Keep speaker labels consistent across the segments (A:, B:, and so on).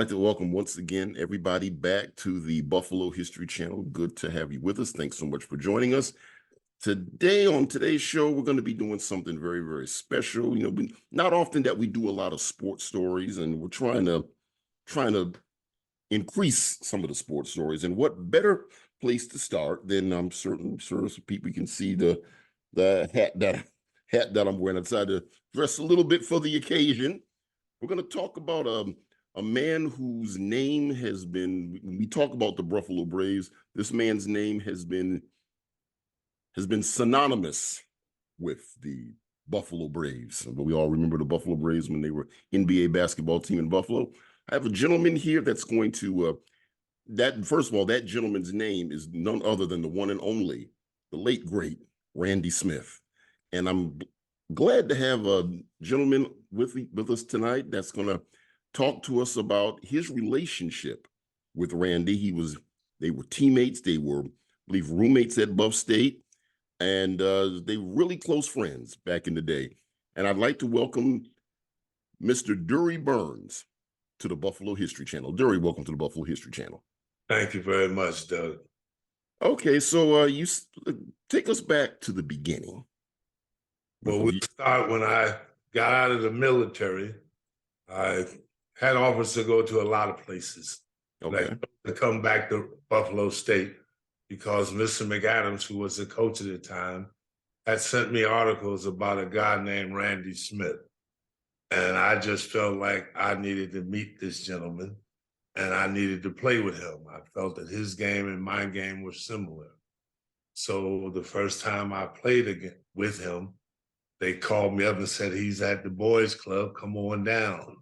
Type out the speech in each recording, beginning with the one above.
A: like to welcome once again everybody back to the Buffalo History Channel. Good to have you with us. Thanks so much for joining us. Today, on today's show, we're going to be doing something very, very special. Not often that we do a lot of sports stories, and we're trying to increase some of the sports stories. And what better place to start than I'm certain so people can see the hat that I'm wearing. I decided to dress a little bit for the occasion. We're going to talk about a man whose name has been, when we talk about the Buffalo Braves, this man's name has been synonymous with the Buffalo Braves. But we all remember the Buffalo Braves when they were NBA basketball team in Buffalo. I have a gentleman here that's going to, first of all, that gentleman's name is none other than the one and only, the late, great Randy Smith. And I'm glad to have a gentleman with us tonight that's going to talk to us about his relationship with Randy. They were teammates. They were, I believe, roommates at Buff State, and they were really close friends back in the day. And I'd like to welcome Mr. Durie Burns to the Buffalo History Channel. Durie, welcome to the Buffalo History Channel.
B: Thank you very much, Doug.
A: Okay, so you take us back to the beginning.
B: Well, we start when I got out of the military. I had offers to go to a lot of places.
A: Okay.
B: To come back to Buffalo State because Mr. McAdams, who was the coach at the time, had sent me articles about a guy named Randy Smith. And I just felt like I needed to meet this gentleman and I needed to play with him. I felt that his game and my game were similar. So the first time I played again with him, they called me up and said, he's at the boys club, come on down.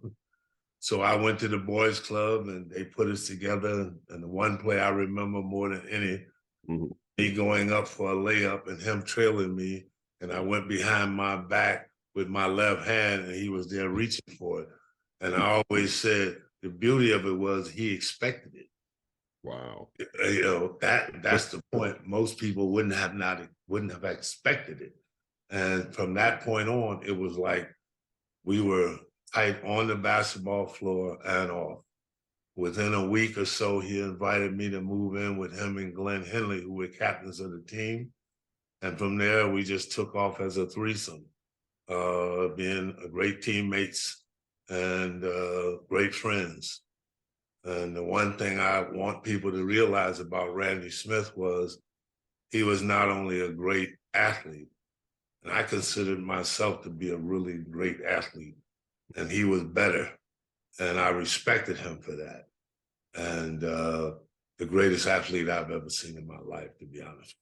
B: So I went to the boys club and they put us together. And the one play I remember more than any, me going up for a layup and him trailing me. And I went behind my back with my left hand and he was there reaching for it. And I always said, the beauty of it was he expected it.
A: Wow.
B: That's the point. Most people wouldn't have expected it. And from that point on, it was like we were tight on the basketball floor and off. Within a week or so, he invited me to move in with him and Glenn Henley, who were captains of the team. And from there, we just took off as a threesome, being great teammates and great friends. And the one thing I want people to realize about Randy Smith was he was not only a great athlete, and I considered myself to be a really great athlete, and he was better. And I respected him for that. And the greatest athlete I've ever seen in my life, to be honest.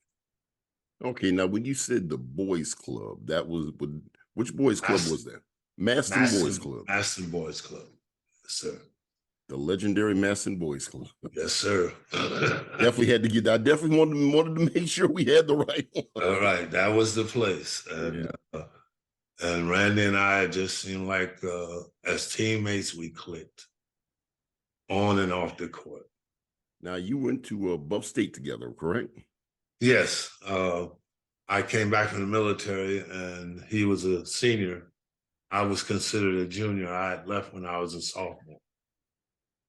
A: Okay, now when you said the boys club, which boys club was that? Maston Boys Club.
B: Maston Boys Club, yes, sir.
A: The legendary Maston Boys Club.
B: Yes, sir.
A: Definitely had to get. I definitely wanted to make sure we had the right one.
B: All right, that was the place. And, and Randy and I just seemed like as teammates we clicked on and off the court.
A: Now you went to Buff State together, correct?
B: Yes. I came back from the military and he was a senior. I was considered a junior. I had left when I was a sophomore.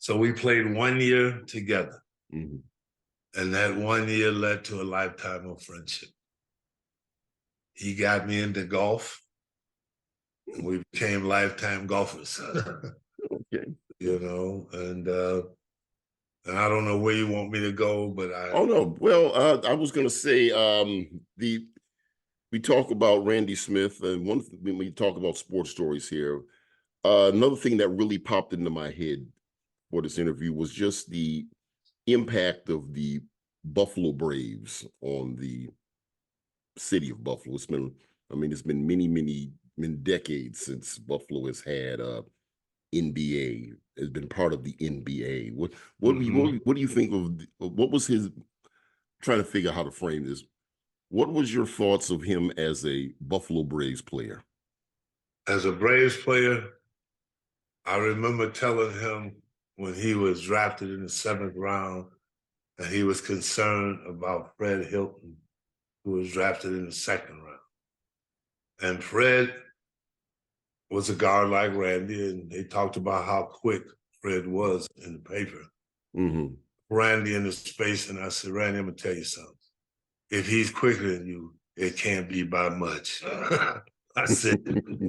B: So we played 1 year together. And that 1 year led to a lifetime of friendship. He got me into golf. And we became lifetime golfers.
A: Okay.
B: And I don't know where you want me to go, but
A: Oh, no. Well, I was going to say we talk about Randy Smith, and when we talk about sports stories here, another thing that really popped into my head for this interview was just the impact of the Buffalo Braves on the city of Buffalo. It's been many decades since Buffalo has had NBA, has been part of the NBA. What do you think of what was his, trying to figure out how to frame this? What was your thoughts of him as a Buffalo Braves player?
B: As a Braves player, I remember telling him when he was drafted in the 7th round and he was concerned about Fred Hilton, who was drafted in the 2nd round. And Fred was a guard like Randy, and they talked about how quick spread was in the paper.
A: Mm-hmm.
B: Randy in the space, and I said, Randy, I'm gonna tell you something. If he's quicker than you, it can't be by much. I said,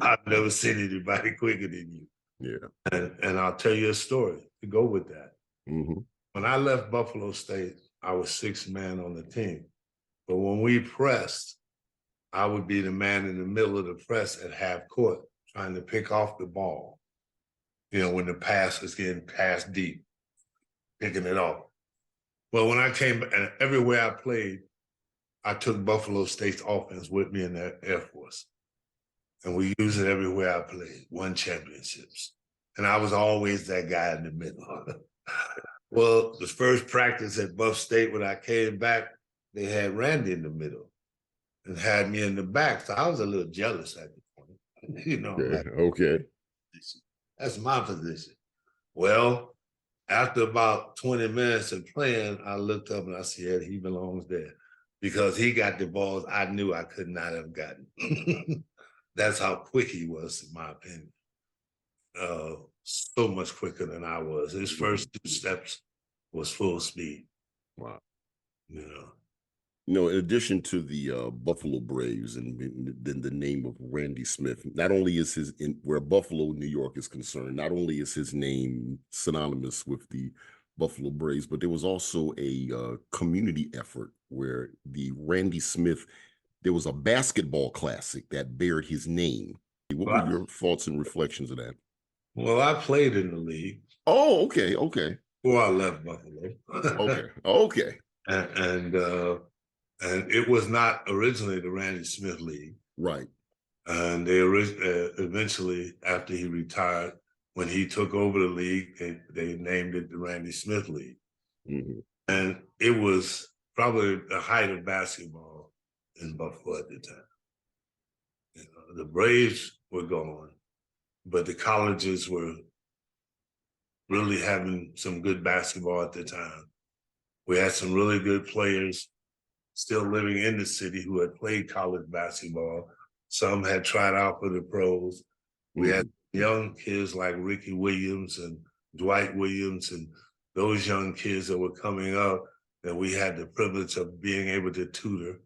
B: I've never seen anybody quicker than you.
A: Yeah.
B: And I'll tell you a story to go with that.
A: Mm-hmm.
B: When I left Buffalo State, I was sixth man on the team. But when we pressed, I would be the man in the middle of the press at half court, trying to pick off the ball. You know, when the pass was getting passed deep, picking it off. Well, when I came, and everywhere I played, I took Buffalo State's offense with me in the Air Force. And we used it everywhere I played, won championships. And I was always that guy in the middle. Well, the first practice at Buff State, when I came back, they had Randy in the middle and had me in the back. So I was a little jealous at the point. You know,
A: Okay.
B: like,
A: Okay.
B: that's my position. Well, after about 20 minutes of playing, I looked up and I said, he belongs there because he got the balls I knew I could not have gotten. That's how quick he was, in my opinion. So much quicker than I was. His first two steps was full speed.
A: Wow.
B: You know.
A: You know, in addition to the Buffalo Braves and then the name of Randy Smith, not only is where Buffalo, New York is concerned, not only is his name synonymous with the Buffalo Braves, but there was also a community effort where the Randy Smith, there was a basketball classic that bared his name. What were your thoughts and reflections of that?
B: Well, I played in the league.
A: Oh, okay, okay.
B: Before I left Buffalo.
A: Okay, okay.
B: And it was not originally the Randy Smith League.
A: Right.
B: And they eventually, after he retired, when he took over the league, they named it the Randy Smith League.
A: Mm-hmm.
B: And it was probably the height of basketball in Buffalo at the time. You know, the Braves were gone, but the colleges were really having some good basketball at the time. We had some really good players still living in the city who had played college basketball. Some had tried out for the pros. We had young kids like Ricky Williams and Dwight Williams and those young kids that were coming up that we had the privilege of being able to tutor.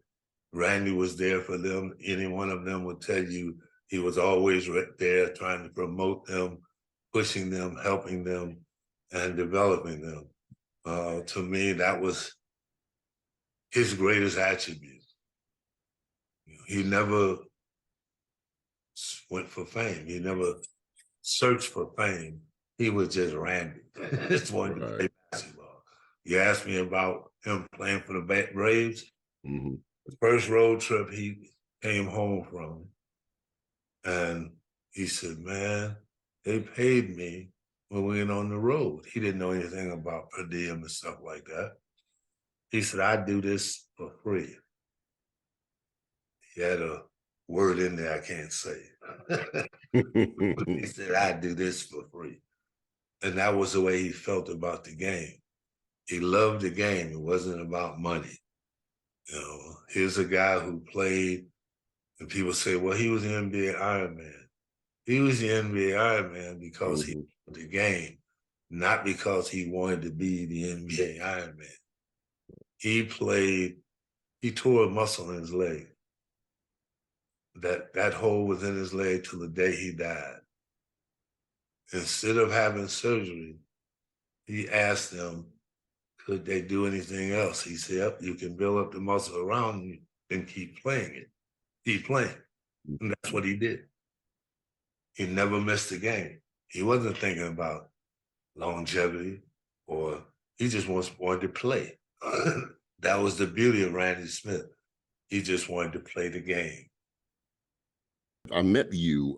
B: Randy was there for them. Any one of them would tell you he was always right there trying to promote them, pushing them, helping them, and developing them. To me, that was his greatest attribute. He never went for fame. He never searched for fame. He was just Randy. Just wanted to play basketball. You asked me about him playing for the Braves.
A: Mm-hmm.
B: The first road trip he came home from, and he said, man, they paid me when we went on the road. He didn't know anything about per diem and stuff like that. He said, I do this for free. He had a word in there I can't say. He said, I do this for free. And that was the way he felt about the game. He loved the game. It wasn't about money. You know, here's a guy who played, and people say, well, he was the NBA Iron Man. He was the NBA Iron Man because he loved the game, not because he wanted to be the NBA Iron Man. He tore a muscle in his leg. That hole was in his leg till the day he died. Instead of having surgery, he asked them, could they do anything else? He said, yep, you can build up the muscle around you and keep playing it. Keep playing. And that's what he did. He never missed a game. He wasn't thinking about longevity, or he just wanted to play. That was the beauty of Randy Smith. He just wanted to play the game.
A: I met you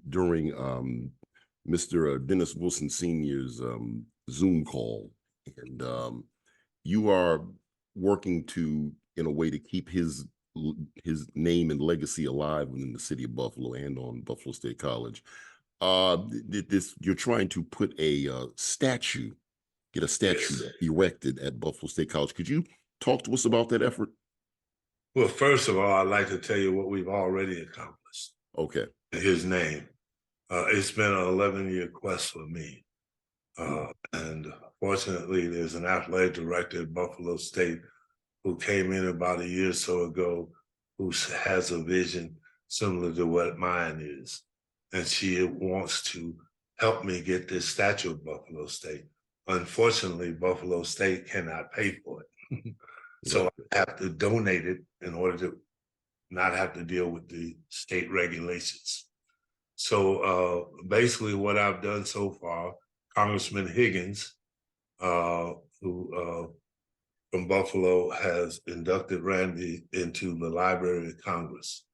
A: during Mr. Dennis Wilson Sr.'s Zoom call, and you are working in a way to keep his name and legacy alive within the city of Buffalo and on Buffalo State College. You're trying to put a statue, get a statue erected at Buffalo State College. Could you talk to us about that effort?
B: Well, first of all, I'd like to tell you what we've already accomplished.
A: Okay.
B: In his name. It's been an 11-year quest for me. And fortunately, there's an athletic director at Buffalo State who came in about a year or so ago who has a vision similar to what mine is. And she wants to help me get this statue of Buffalo State. Unfortunately, Buffalo State cannot pay for it. So I have to donate it in order to not have to deal with the state regulations. So basically what I've done so far, Congressman Higgins, who from Buffalo has inducted Randy into the Library of Congress.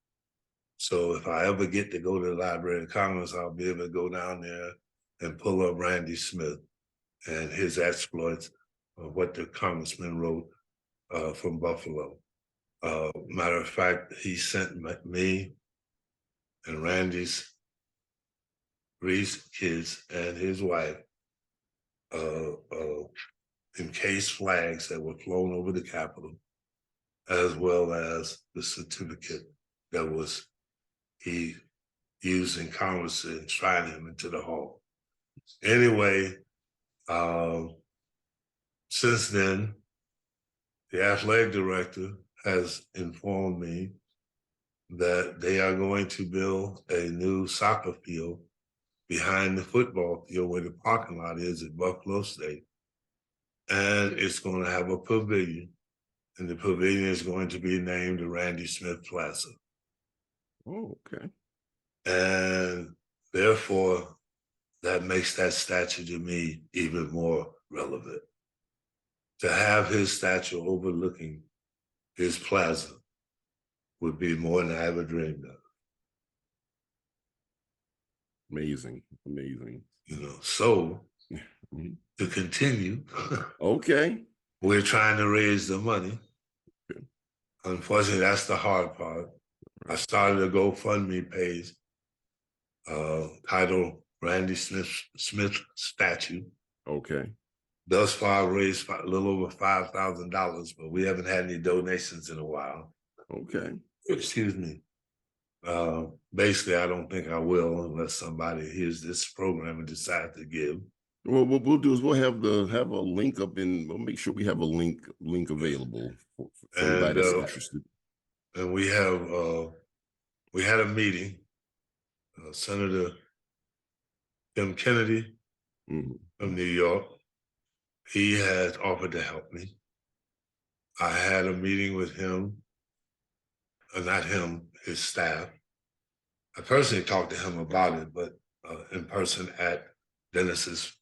B: So if I ever get to go to the Library of Congress, I'll be able to go down there and pull up Randy Smith and his exploits of what the congressman wrote from Buffalo. Matter of fact, he sent me and Randy's Reed's kids and his wife encased flags that were flown over the Capitol, as well as the certificate that was he used in Congress to enshrine him into the hall. Anyway, since then, the athletic director has informed me that they are going to build a new soccer field behind the football field where the parking lot is at Buffalo State. And it's going to have a pavilion, and the pavilion is going to be named the Randy Smith Plaza.
A: Oh, okay.
B: And therefore, that makes that statue to me even more relevant. To have his statue overlooking his plaza would be more than I ever dreamed of.
A: Amazing, amazing.
B: You know, so to continue,
A: okay,
B: we're trying to raise the money. Okay. Unfortunately, that's the hard part. I started a GoFundMe page titled Randy Smith Statue.
A: Okay.
B: Thus far, I've raised a little over $5,000, but we haven't had any donations in a while.
A: Okay.
B: Excuse me. Basically, I don't think I will unless somebody hears this program and decides to give.
A: Well, what we'll do is we'll have a link up in. We'll make sure we have a link available for anybody that's interested.
B: And we had a meeting. Senator Tim Kennedy from New York. He had offered to help me. I had a meeting with him, not him, his staff. I personally talked to him about it, but in person at Dennis's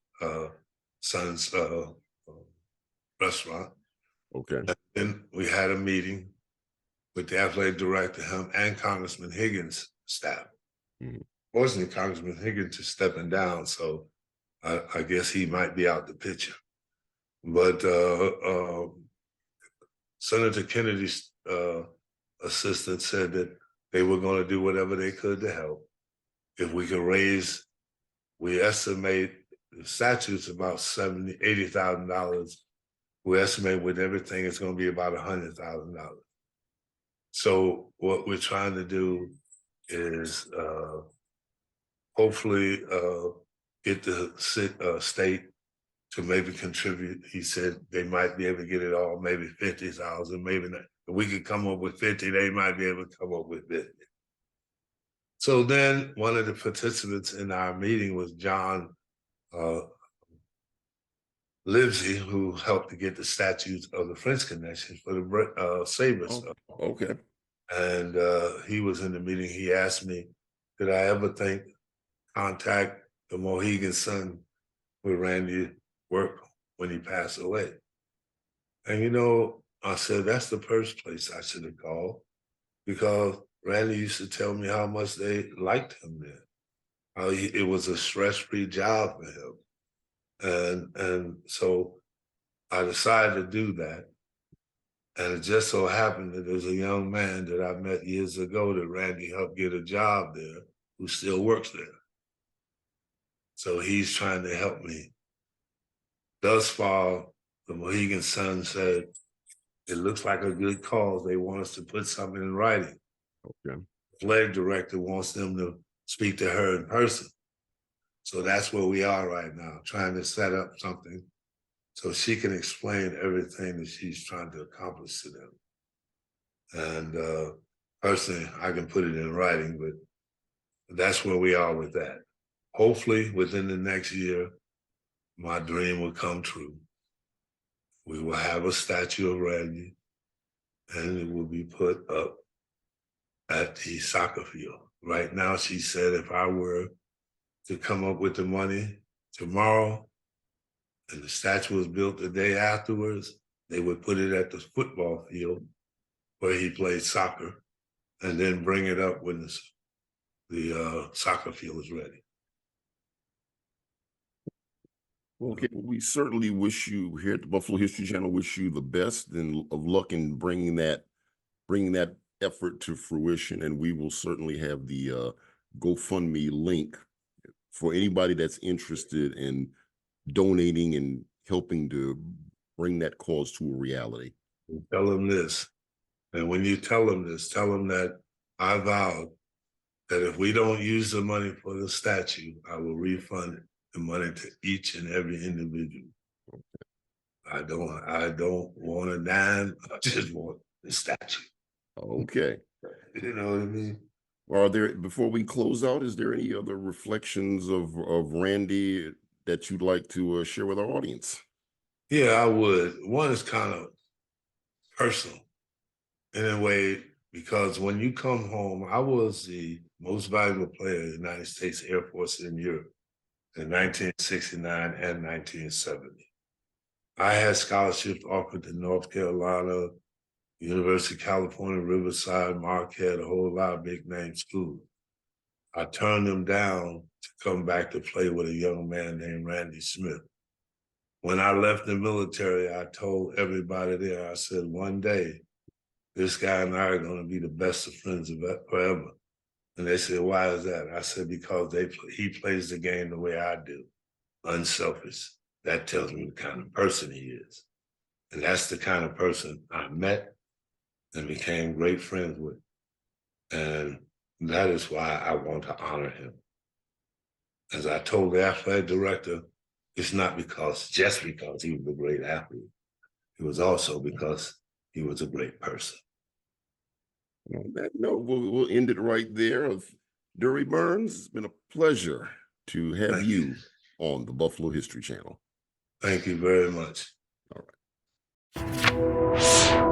B: son's restaurant.
A: Okay.
B: And then we had a meeting with the athletic director, him and Congressman Higgins' staff. Fortunately, Congressman Higgins is stepping down, so I guess he might be out the picture. But Senator Kennedy's assistant said that they were going to do whatever they could to help. If we could raise, we estimate the statute's about $80,000. We estimate with everything it's going to be about $100,000. So what we're trying to do is hopefully get the state to maybe contribute. He said they might be able to get it all, maybe 50,000, maybe not. If we could come up with 50, they might be able to come up with 50. So then one of the participants in our meeting was John Livesey, who helped to get the statues of the French Connection for the Sabres.
A: Okay.
B: And he was in the meeting. He asked me, did I ever contact the Mohegan Sun where Randy worked when he passed away? And, you know, I said, that's the first place I should have called, because Randy used to tell me how much they liked him there. How it was a stress-free job for him. And so I decided to do that. And it just so happened that there's a young man that I met years ago that Randy helped get a job there who still works there. So he's trying to help me. Thus far, the Mohegan Sun said, it looks like a good cause. They want us to put something in writing. Okay. The athletic director wants them to speak to her in person. So that's where we are right now, trying to set up something so she can explain everything that she's trying to accomplish to them. And personally, I can put it in writing, but that's where we are with that. Hopefully, within the next year, my dream will come true. We will have a statue of Randy, and it will be put up at the soccer field. Right now, she said if I were to come up with the money tomorrow and the statue was built the day afterwards, they would put it at the football field where he played soccer and then bring it up when the soccer field is ready.
A: Okay, well, we certainly wish you here at the Buffalo History Channel, wish you the best and of luck in bringing that effort to fruition. And we will certainly have the GoFundMe link for anybody that's interested in donating and helping to bring that cause to a reality.
B: Tell them this. And when you tell them this, tell them that I vowed that if we don't use the money for the statue, I will refund the money to each and every individual. I don't want a dime. I just want the statue.
A: Okay.
B: You know what I mean?
A: Are there, before we close out, is there any other reflections of Randy that you'd like to share with our audience?
B: Yeah, I would. One is kind of personal in a way, because when you come home, I was the most valuable player in the United States Air Force in Europe in 1969 and 1970. I had scholarships offered to North Carolina, University of California, Riverside, Marquette, a whole lot of big name schools. I turned them down to come back to play with a young man named Randy Smith. When I left the military, I told everybody there, I said, one day, this guy and I are going to be the best of friends forever. And they said, why is that? I said, because he plays the game the way I do, unselfish. That tells me the kind of person he is. And that's the kind of person I met and became great friends with. And that is why I want to honor him. As I told the athletic director, it's not just because he was a great athlete. It was also because he was a great person.
A: On that note, we'll end it right there. Of Durie Burns, it's been a pleasure to have
B: Thank
A: you on the Buffalo History Channel.
B: Thank you very much.
A: All right.